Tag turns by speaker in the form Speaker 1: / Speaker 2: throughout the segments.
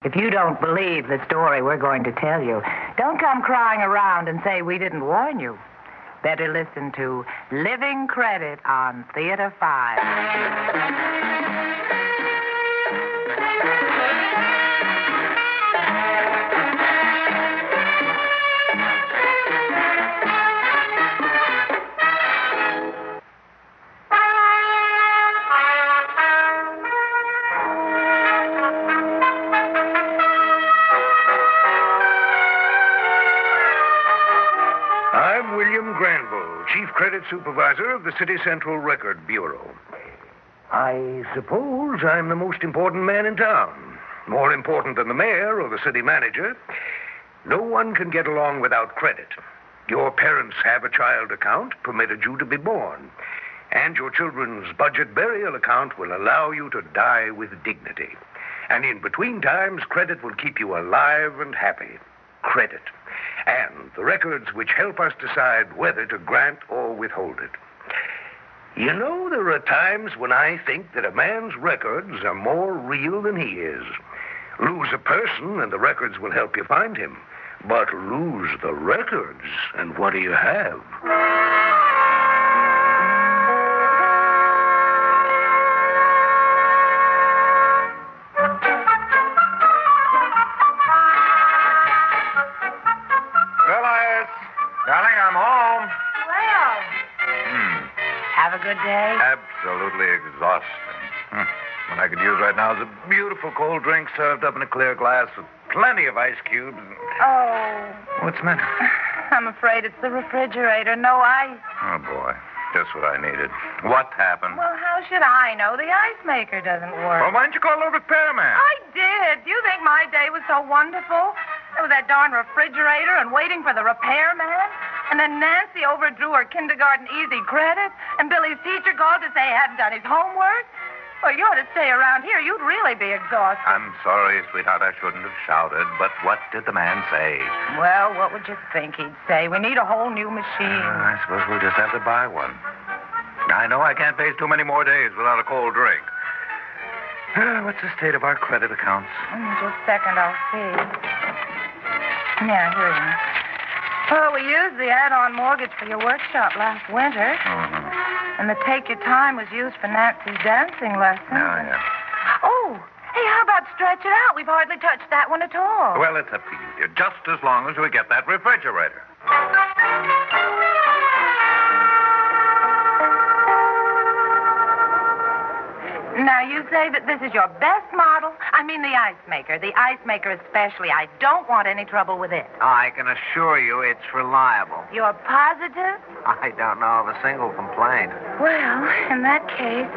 Speaker 1: If you don't believe the story we're going to tell you, don't come crying around and say we didn't warn you. Better listen to Living Credit on Theater 5.
Speaker 2: Chief Credit Supervisor of the City Central Record Bureau. I suppose I'm the most important man in town. More important than the mayor or the city manager. No one can get along without credit. Your parents have a child account permitted you to be born. And your children's budget burial account will allow you to die with dignity. And in between times, credit will keep you alive and happy. Credit. And the records which help us decide whether to grant or withhold it. You know, there are times when I think that a man's records are more real than he is. Lose a person and the records will help you find him. But lose the records and what do you have?
Speaker 1: Good day?
Speaker 3: Absolutely exhausting. What I could use right now is a beautiful cold drink served up in a clear glass with plenty of ice cubes.
Speaker 1: Oh.
Speaker 3: What's the matter?
Speaker 1: I'm afraid it's the refrigerator. No ice.
Speaker 3: Oh, boy. Just what I needed. What happened?
Speaker 1: Well, how should I know? The ice maker doesn't work.
Speaker 3: Well, why didn't you call the repairman?
Speaker 1: I did. Do you think my day was so wonderful? There was that darn refrigerator and waiting for the repairman. And then Nancy overdrew her kindergarten easy credit. And Billy's teacher called to say he hadn't done his homework. Well, you ought to stay around here. You'd really be exhausted.
Speaker 3: I'm sorry, sweetheart. I shouldn't have shouted. But what did the man say?
Speaker 1: Well, what would you think he'd say? We need a whole new machine.
Speaker 3: I suppose we'll just have to buy one. I know I can't face too many more days without a cold drink. What's the state of our credit accounts?
Speaker 1: Just a second, I'll see. Yeah, here it is. Well, we used the add-on mortgage for your workshop last winter.
Speaker 3: Mm-hmm.
Speaker 1: And the take your time was used for Nancy's dancing lesson.
Speaker 3: Yeah.
Speaker 1: Oh, hey, how about stretch it out? We've hardly touched that one at all.
Speaker 3: Well, it's up to you, dear. Just as long as we get that refrigerator.
Speaker 1: Now, you say that this is your best model? I mean the ice maker. The ice maker especially. I don't want any trouble with it.
Speaker 4: I can assure you it's reliable.
Speaker 1: You're positive?
Speaker 4: I don't know of a single complaint.
Speaker 1: Well, in that case,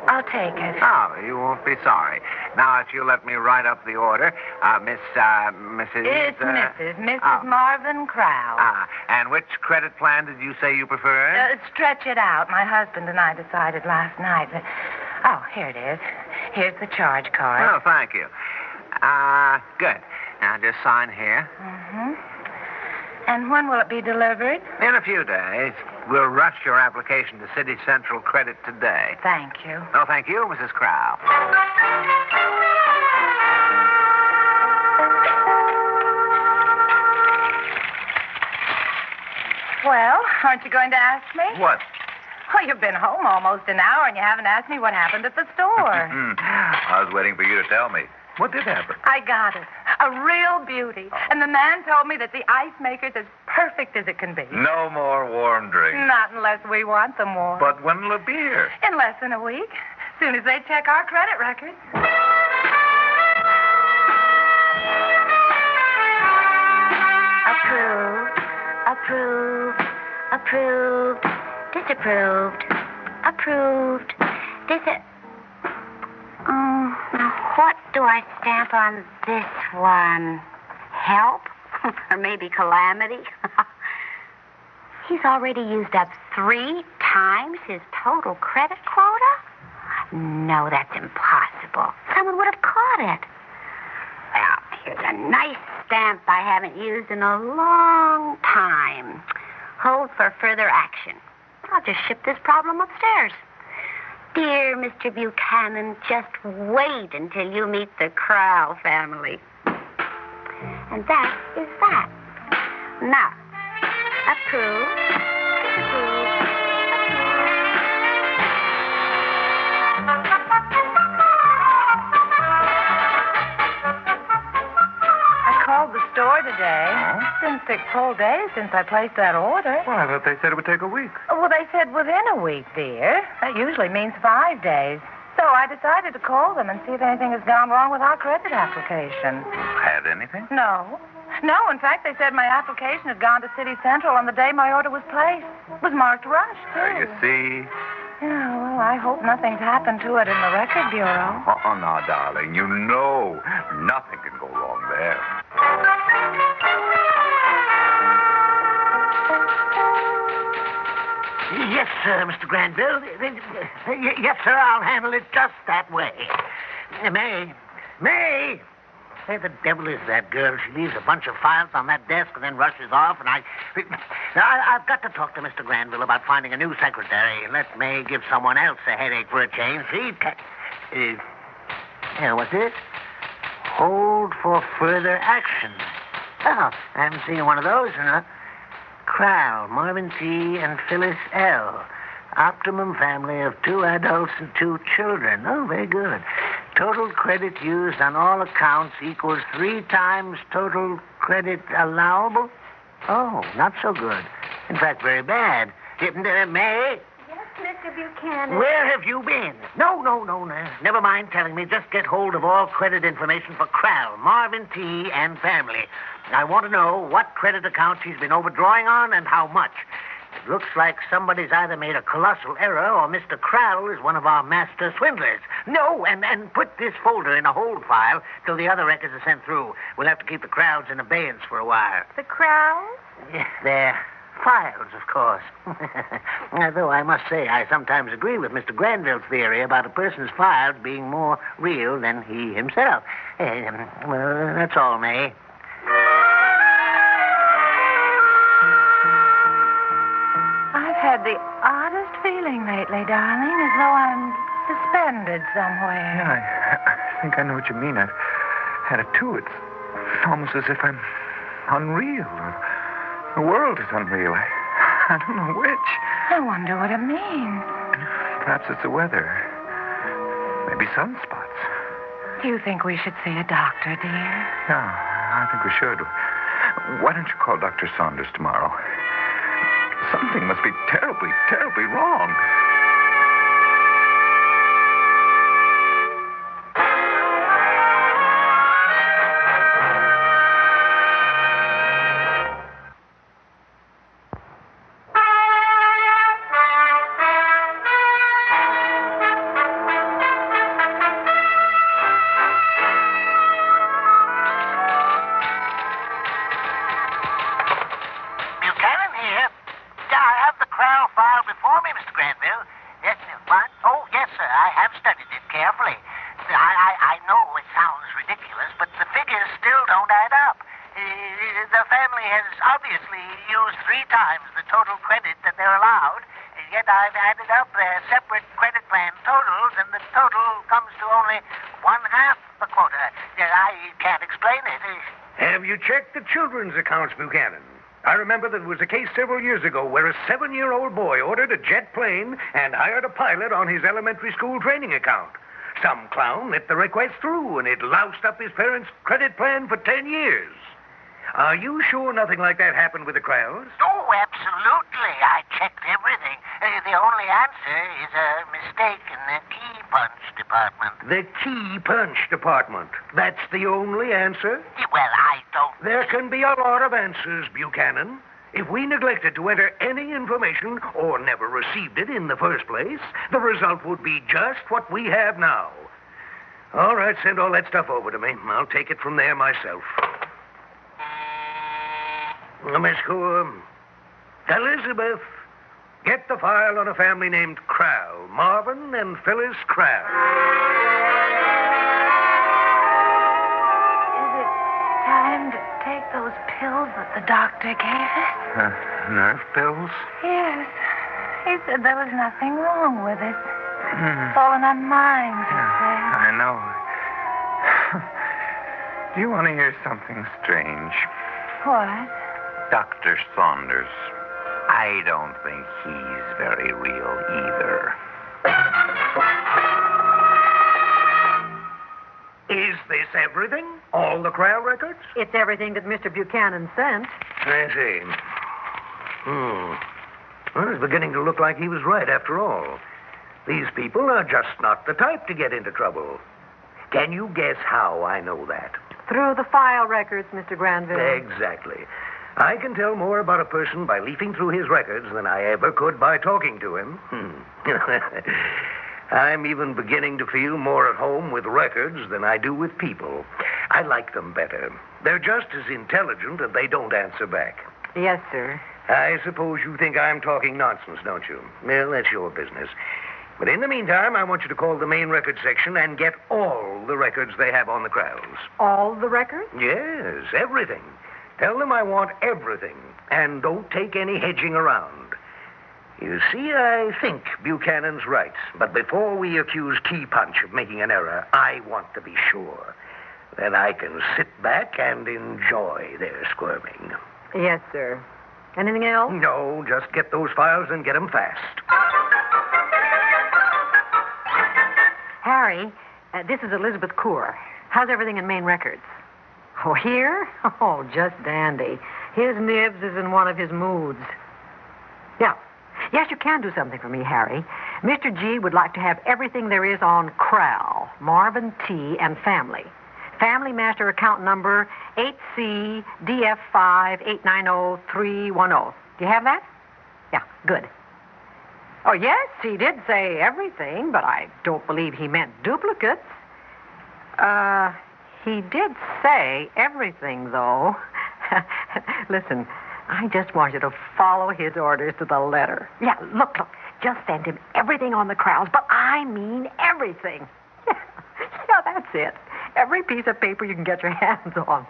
Speaker 1: I'll take it.
Speaker 4: Oh, you won't be sorry. Now, if you let me write up the order, Mrs.
Speaker 1: It's Mrs. Marvin Crowell.
Speaker 4: And which credit plan did you say you preferred?
Speaker 1: Stretch it out. My husband and I decided last night that... Oh, here it is. Here's the charge card.
Speaker 4: Oh, thank you. Good. Now, just sign here.
Speaker 1: Mm-hmm. And when will it be delivered?
Speaker 4: In a few days. We'll rush your application to City Central Credit today.
Speaker 1: Thank you.
Speaker 4: Oh, thank you, Mrs. Crowell.
Speaker 1: Well, aren't you going to ask me?
Speaker 3: What?
Speaker 1: Oh, you've been home almost an hour and you haven't asked me what happened at the store.
Speaker 3: I was waiting for you to tell me. What did happen?
Speaker 1: I got it. A real beauty. Oh. And the man told me that the ice maker's as perfect as it can be.
Speaker 3: No more warm drinks.
Speaker 1: Not unless we want them warm.
Speaker 3: But when will it be here?
Speaker 1: In less than a week. As soon as they check our credit records. Approved. Approved. Disapproved. Approved.
Speaker 5: Now what do I stamp on this one? Help? Or maybe calamity? He's already used up 3 times his total credit quota? No, that's impossible. Someone would have caught it. Well, here's a nice stamp I haven't used in a long time. Hold for further action. I'll just ship this problem upstairs. Dear Mr. Buchanan, just wait until you meet the Crowell family. And that is that. Now, approve.
Speaker 1: I called the store today. It's been 6 whole days since I placed that order.
Speaker 3: Well, I thought they said it would take a week.
Speaker 1: Well, they said within a week, dear. That usually means 5 days. So I decided to call them and see if anything has gone wrong with our credit application.
Speaker 3: Had anything?
Speaker 1: No. No, in fact, they said my application had gone to City Central on the day my order was placed. It was marked rushed, too.
Speaker 3: You see?
Speaker 1: Yeah, well, I hope nothing's happened to it in the record bureau.
Speaker 3: Oh, no, darling. You know nothing can go wrong there.
Speaker 4: Yes, sir, Mr. Granville. Yes, sir, I'll handle it just that way. May! Where the devil is that girl? She leaves a bunch of files on that desk and then rushes off, and I've got to talk to Mr. Granville about finding a new secretary. Let May give someone else a headache for a change. What's this? Hold for further action. Oh, I haven't seen one of those in a... Crowell, Marvin T. and Phyllis L. Optimum family of 2 adults and 2 children. Oh, very good. Total credit used on all accounts equals 3 times total credit allowable? Oh, not so good. In fact, very bad. May?
Speaker 5: Yes, Mr. Buchanan.
Speaker 4: Where have you been? No. Never mind telling me. Just get hold of all credit information for Crowell, Marvin T. and family. I want to know what credit accounts he's been overdrawing on and how much. It looks like somebody's either made a colossal error or Mr. Crowell is one of our master swindlers. No, and put this folder in a hold file till the other records are sent through. We'll have to keep the crowds in abeyance for a while.
Speaker 5: The Crowells?
Speaker 4: Yeah, they're files, of course. Though I must say I sometimes agree with Mr. Granville's theory about a person's files being more real than he himself. Well, that's all, May.
Speaker 1: I've had the oddest feeling lately, darling, as though I'm suspended somewhere.
Speaker 3: Yeah, I think I know what you mean. I've had it, too. It's almost as if I'm unreal. The world is unreal. I don't know which.
Speaker 1: I wonder what it means.
Speaker 3: Perhaps it's the weather. Maybe sunspots.
Speaker 1: Do you think we should see a doctor, dear?
Speaker 3: Yeah, I think we should. Why don't you call Dr. Saunders tomorrow? Something must be terribly, terribly wrong.
Speaker 2: Accounts, Buchanan. I remember that it was a case several years ago where a 7-year-old boy ordered a jet plane and hired a pilot on his elementary school training account. Some clown let the request through, and it loused up his parents' credit plan for 10 years. Are you sure nothing like that happened with the Crowells?
Speaker 4: Oh, absolutely. I checked everything. The only answer is a mistake in the key punch department.
Speaker 2: The key punch department. That's the only answer?
Speaker 4: Well, I don't...
Speaker 2: There can be a lot of answers, Buchanan. If we neglected to enter any information or never received it in the first place, the result would be just what we have now. All right, send all that stuff over to me. I'll take it from there myself. Miss Coor, Elizabeth, get the file on a family named Crowell, Marvin and Phyllis Crowell.
Speaker 1: Is it time to take those pills that the doctor gave us?
Speaker 3: Nerve pills?
Speaker 1: Yes. He said there was nothing wrong with it. Fallen on mine,
Speaker 3: I know. Do you want to hear something strange?
Speaker 1: What?
Speaker 3: Dr. Saunders. I don't think he's very real either.
Speaker 2: Is this everything? All the Crowell records?
Speaker 6: It's everything that Mr. Buchanan sent.
Speaker 2: I see. Well, it's beginning to look like he was right after all. These people are just not the type to get into trouble. Can you guess how I know that?
Speaker 6: Through the file records, Mr. Granville.
Speaker 2: Exactly. I can tell more about a person by leafing through his records than I ever could by talking to him. I'm even beginning to feel more at home with records than I do with people. I like them better. They're just as intelligent, and they don't answer back.
Speaker 6: Yes, sir.
Speaker 2: I suppose you think I'm talking nonsense, don't you? Well, that's your business. But in the meantime, I want you to call the main record section and get all the records they have on the Crowells.
Speaker 6: All the records?
Speaker 2: Yes, everything. Tell them I want everything, and don't take any hedging around. You see, I think Buchanan's right, but before we accuse Key Punch of making an error, I want to be sure. Then I can sit back and enjoy their squirming.
Speaker 6: Yes, sir. Anything else?
Speaker 2: No, just get those files and get them fast.
Speaker 6: Harry, this is Elizabeth Coor. How's everything in main records? Oh, here? Oh, just dandy. His nibs is in one of his moods. Yeah. Yes, you can do something for me, Harry. Mr. G would like to have everything there is on Crowell, Marvin T., and family. Family master account number 8CDF58903110. Do you have that? Yeah, good. Oh, yes, he did say everything, but I don't believe he meant duplicates. He did say everything, though. Listen, I just want you to follow his orders to the letter. Yeah, look. Just send him everything on the Crowells, but I mean everything. Yeah, that's it. Every piece of paper you can get your hands on.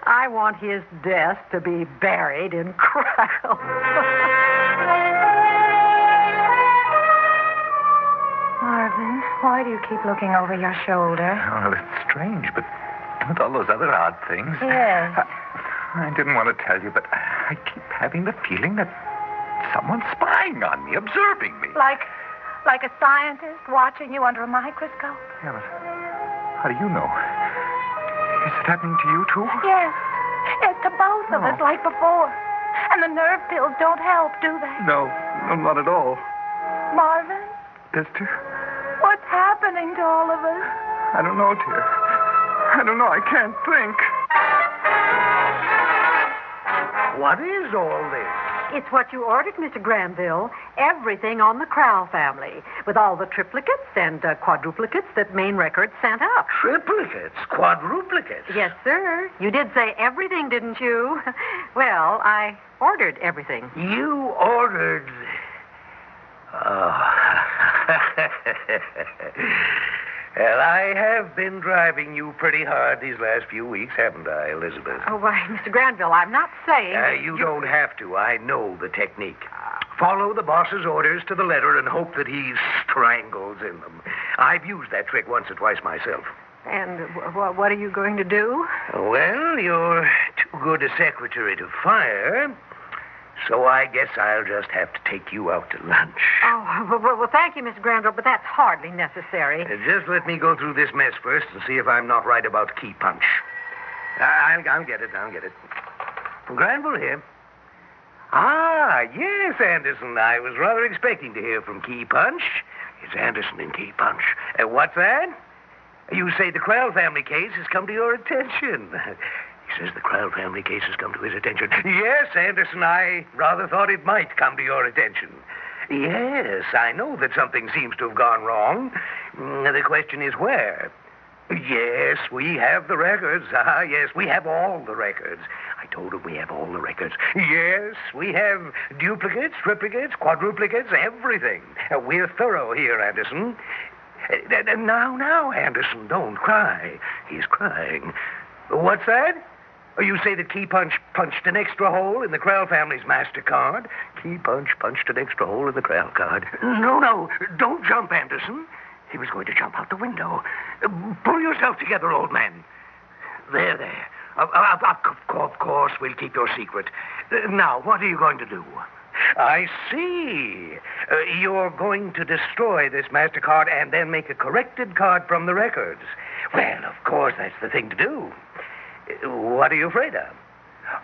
Speaker 6: I want his desk to be buried in Crowell.
Speaker 1: Marvin, why do you keep looking over your shoulder?
Speaker 3: Well, it's strange, but with all those other odd things.
Speaker 1: Yes.
Speaker 3: I didn't want to tell you, but I keep having the feeling that someone's spying on me, observing me.
Speaker 1: Like a scientist watching you under a microscope?
Speaker 3: Yeah, but how do you know? Is it happening to you, too?
Speaker 1: Yes. Yes, to both of us, like before. And the nerve pills don't help, do they?
Speaker 3: No, not at all.
Speaker 1: Marvin?
Speaker 3: Yes, dear?
Speaker 1: What's happening to all of us?
Speaker 3: I don't know, dear. I don't know. I can't think.
Speaker 2: What is all this?
Speaker 6: It's what you ordered, Mr. Granville. Everything on the Crowell family, with all the triplicates and quadruplicates that main records sent up.
Speaker 2: Triplicates? Quadruplicates?
Speaker 6: Yes, sir. You did say everything, didn't you? Well, I ordered everything.
Speaker 2: You ordered... Oh. Well, I have been driving you pretty hard these last few weeks, haven't I, Elizabeth?
Speaker 6: Oh, why, Mr. Granville, I'm not saying...
Speaker 2: You don't have to. I know the technique. Follow the boss's orders to the letter and hope that he strangles in them. I've used that trick once or twice myself.
Speaker 6: And what are you going to do?
Speaker 2: Well, you're too good a secretary to fire, so I guess I'll just have to take you out to lunch.
Speaker 6: Oh, well, thank you, Mr. Granville, but that's hardly necessary.
Speaker 2: Just let me go through this mess first and see if I'm not right about Key Punch. I'll get it. Granville here. Ah, yes, Anderson. I was rather expecting to hear from Key Punch. It's Anderson and Key Punch. What's that? You say the Crowell family case has come to your attention. He says the Crowell family case has come to his attention. Yes, Anderson, I rather thought it might come to your attention. Yes, I know that something seems to have gone wrong. The question is where? Yes, we have the records. Yes, we have all the records. I told him we have all the records. Yes, we have duplicates, triplicates, quadruplicates, everything. We're thorough here, Anderson. Now, Anderson, don't cry. He's crying. What's that? You say that Key Punch punched an extra hole in the Krell family's MasterCard? Key Punch punched an extra hole in the Krell card. No, don't jump, Anderson. He was going to jump out the window. Pull yourself together, old man. There. Of course, we'll keep your secret. Now, what are you going to do? I see. You're going to destroy this MasterCard and then make a corrected card from the records. Well, of course, that's the thing to do. What are you afraid of?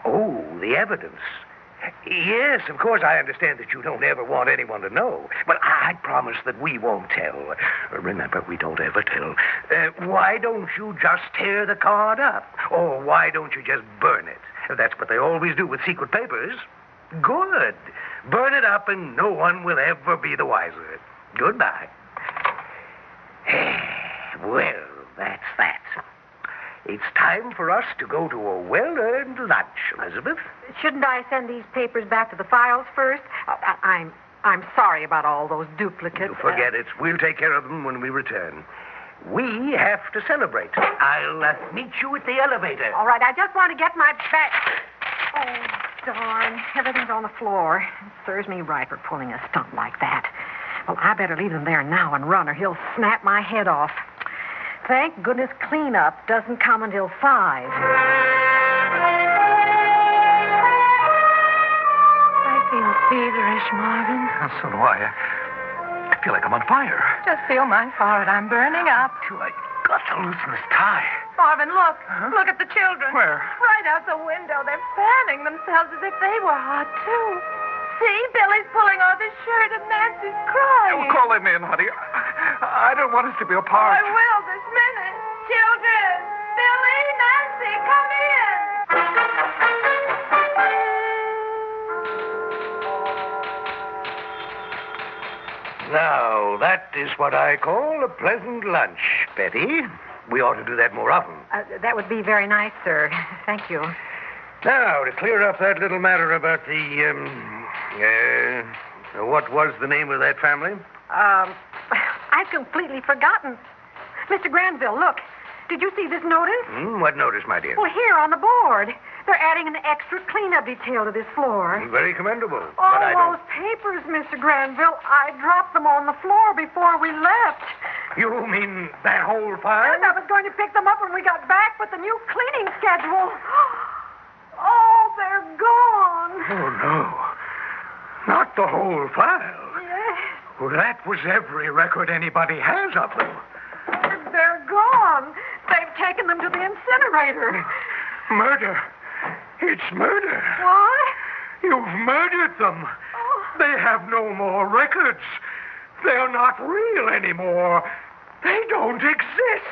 Speaker 2: Oh, the evidence. Yes, of course, I understand that you don't ever want anyone to know. But I promise that we won't tell. Remember, we don't ever tell. Why don't you just tear the card up? Or why don't you just burn it? That's what they always do with secret papers. Good. Burn it up and no one will ever be the wiser. Goodbye. Well, that's that. It's time for us to go to a well-earned lunch, Elizabeth.
Speaker 6: Shouldn't I send these papers back to the files first? I'm sorry about all those duplicates.
Speaker 2: You forget it. We'll take care of them when we return. We have to celebrate. I'll meet you at the elevator.
Speaker 6: All right, I just want to get my bag. Oh, darn. Everything's on the floor. It serves me right for pulling a stunt like that. Well, I better leave them there now and run, or he'll snap my head off. Thank goodness cleanup doesn't come until 5.
Speaker 1: I feel feverish, Marvin.
Speaker 3: So do I. I feel like I'm on fire.
Speaker 1: Just feel my forehead. I'm burning up.
Speaker 3: I got to loosen this tie.
Speaker 1: Marvin, look. Uh-huh. Look at the children.
Speaker 3: Where?
Speaker 1: Right out the window. They're fanning themselves as if they were hot, too. See, Billy's pulling off his shirt and Nancy's crying.
Speaker 3: Oh, call him in, honey. I don't want us to be apart.
Speaker 1: I will this minute. Children, Billy, Nancy, come in.
Speaker 2: Now, that is what I call a pleasant lunch, Betty. We ought to do that more often.
Speaker 6: That would be very nice, sir. Thank you.
Speaker 2: Now, to clear up that little matter about the, what was the name of that family?
Speaker 6: I've completely forgotten. Mr. Granville, look. Did you see this notice?
Speaker 2: What notice, my dear?
Speaker 6: Well, here on the board. They're adding an extra cleanup detail to this floor.
Speaker 2: Very commendable.
Speaker 6: All
Speaker 2: but I don't...
Speaker 6: those papers, Mr. Granville, I dropped them on the floor before we left.
Speaker 2: You mean that whole file?
Speaker 6: And I was going to pick them up when we got back with the new cleaning schedule. Oh, they're gone.
Speaker 2: Oh, no. Not the whole file.
Speaker 6: Yes.
Speaker 2: Well, that was every record anybody has of them.
Speaker 6: They're gone. They've taken them to the incinerator.
Speaker 2: Murder. It's murder.
Speaker 6: What?
Speaker 2: You've murdered them.
Speaker 6: Oh.
Speaker 2: They have no more records. They're not real anymore. They don't exist.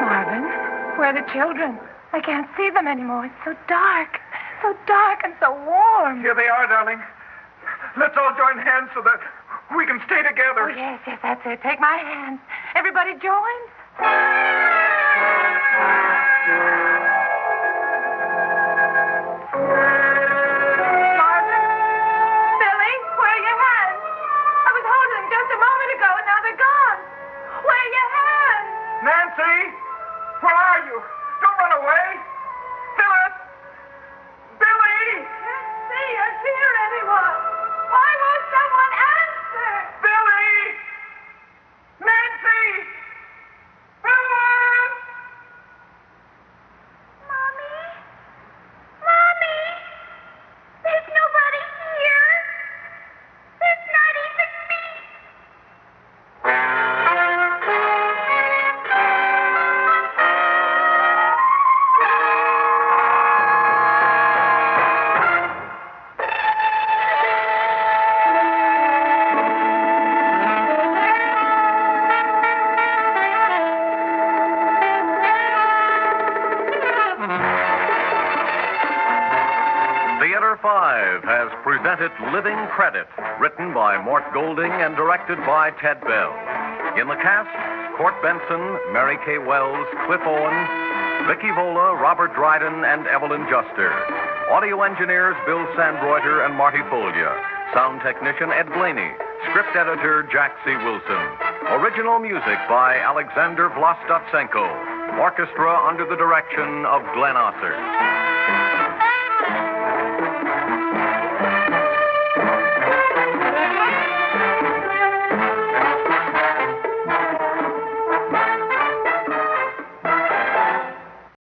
Speaker 1: Marvin, where are the children? I can't see them anymore. It's so dark. So dark and so warm.
Speaker 3: Here they are, darling. Let's all join hands so that we can stay together.
Speaker 1: Oh, yes, that's it. Take my hand. Everybody join. Marvin? Billy, where are your hands? I was holding them just a moment ago, and now they're gone. Where are your hands?
Speaker 3: Nancy, where are you? Don't run away. Phyllis! Billy!
Speaker 1: Can't see or hear anyone. Why won't someone answer?
Speaker 3: Billy! Nancy! Phyllis!
Speaker 5: Mommy? Mommy? There's nobody here. There's not even me.
Speaker 7: Theater 5 has presented Living Credit, written by Mort Golding and directed by Ted Bell. In the cast, Court Benson, Mary Kay Wells, Cliff Owen, Vicky Vola, Robert Dryden, and Evelyn Juster. Audio engineers Bill Sandreuter and Marty Folia. Sound technician Ed Begley. Script editor Jack C. Wilson. Original music by Alexander Vlastotsenko. Orchestra under the direction of Glenn Osser.